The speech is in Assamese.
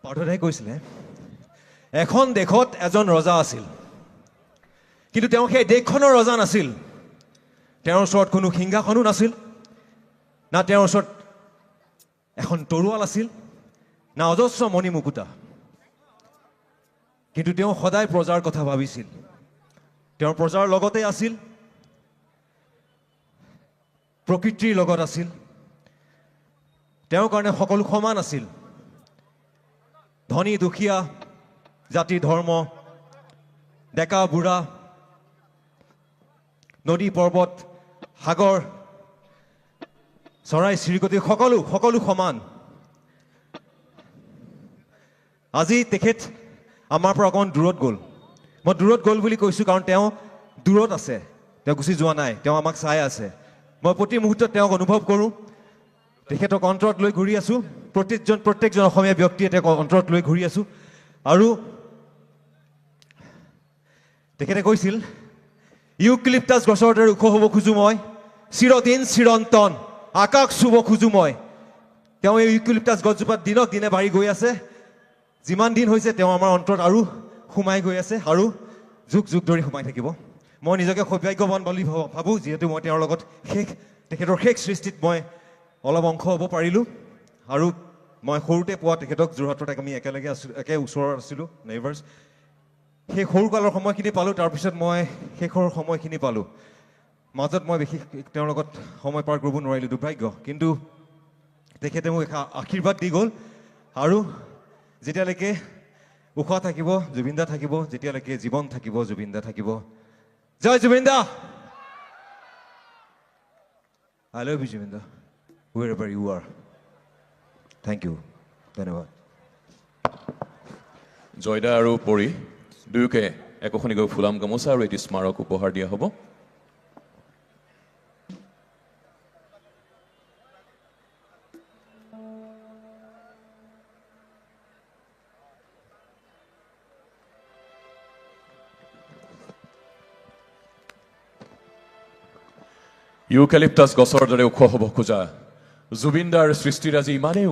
পাৰ্থদাই কৈছিলে এখন দেশত এজন ৰজা আছিল, কিন্তু তেওঁ সেই দেশখনৰ ৰজা নাছিল। তেওঁৰ ওচৰত কোনো সিংহাসনো নাছিল, না তেওঁৰ ওচৰত এখন তৰোৱাল আছিল, না অজস্ৰ মণি মুকুতা। কিন্তু তেওঁ সদায় প্ৰজাৰ কথা ভাবিছিল। তেওঁৰ প্ৰজাৰ লগতে আছিল, প্ৰকৃতিৰ লগত আছিল। তেওঁৰ কাৰণে সকলো সমান আছিল। ধনী দুখীয়া, জাতি ধৰ্ম, ডেকা বুঢ়া, নদী পৰ্বত, সাগৰ, চৰাই চিৰিকটি সকলো সমান। আজি তেখেত আমাৰ পৰা অকণমান দূৰত গ'ল। মই দূৰত গ'ল বুলি কৈছোঁ কাৰণ তেওঁ দূৰত আছে, তেওঁ গুচি যোৱা নাই, তেওঁ আমাক চাই আছে। মই প্ৰতি মুহূৰ্তত তেওঁক অনুভৱ কৰোঁ। তেখেতক অন্তৰত লৈ ঘূৰি আছোঁ। প্ৰত্যেকজন অসমীয়া ব্যক্তিয়ে তেওঁক অন্তৰত লৈ ঘূৰি আছোঁ। আৰু তেখেতে কৈছিল, ইউক্লিপ্টাছ গছৰ দৰে ওখ হ'ব খোজোঁ মই, চিৰদিন চিৰন্তন আকাশ চুব খোজোঁ মই। তেওঁ এই ইউক্লিপ্টাছ গছজোপাত দিনক দিনে বাঢ়ি গৈ আছে। যিমান দিন হৈছে তেওঁ আমাৰ অন্তৰত আৰু সোমাই গৈ আছে আৰু যুগ যুগ ধৰি সোমাই থাকিব। মই নিজকে সৌভাগ্যৱান বুলি ভাবোঁ, যিহেতু মই তেওঁৰ লগত তেখেতৰ শেষ সৃষ্টিত মই অলপ অংশ হ'ব পাৰিলোঁ। আৰু মই সৰুতে পোৱা তেখেতক যোৰহাটত আমি একেলগে একে ওচৰত আছিলোঁ, নেইবাৰ্ছ। সেই সৰুকালৰ সময়খিনি পালোঁ, তাৰপিছত মই শেষৰ সময়খিনি পালোঁ। মাজত মই বিশেষ তেওঁৰ লগত সময় পাৰ কৰিব নোৱাৰিলোঁ, দুৰ্ভাগ্য। কিন্তু তেখেতে মোক আশীৰ্বাদ দি গ'ল। আৰু যেতিয়ালৈকে উশাহ থাকিব জুবিন দা থাকিব, যেতিয়ালৈকে জীৱন থাকিব জুবিন দা থাকিব। জয় জুবিন দা! I love you, Zubeen da, wherever you are. Thank you. ধন্যবাদ। জয়দা আৰু পৰি দুয়োকে একোখনিকৈ ফুলাম গামোচা আৰু এটি স্মাৰক উপহাৰ দিয়া হ'ব। ইউকেলিপ্টাছ গছৰ দৰে ওখ হ'ব খোজা জুবিন দাৰ সৃষ্টিৰাজি ইমানেই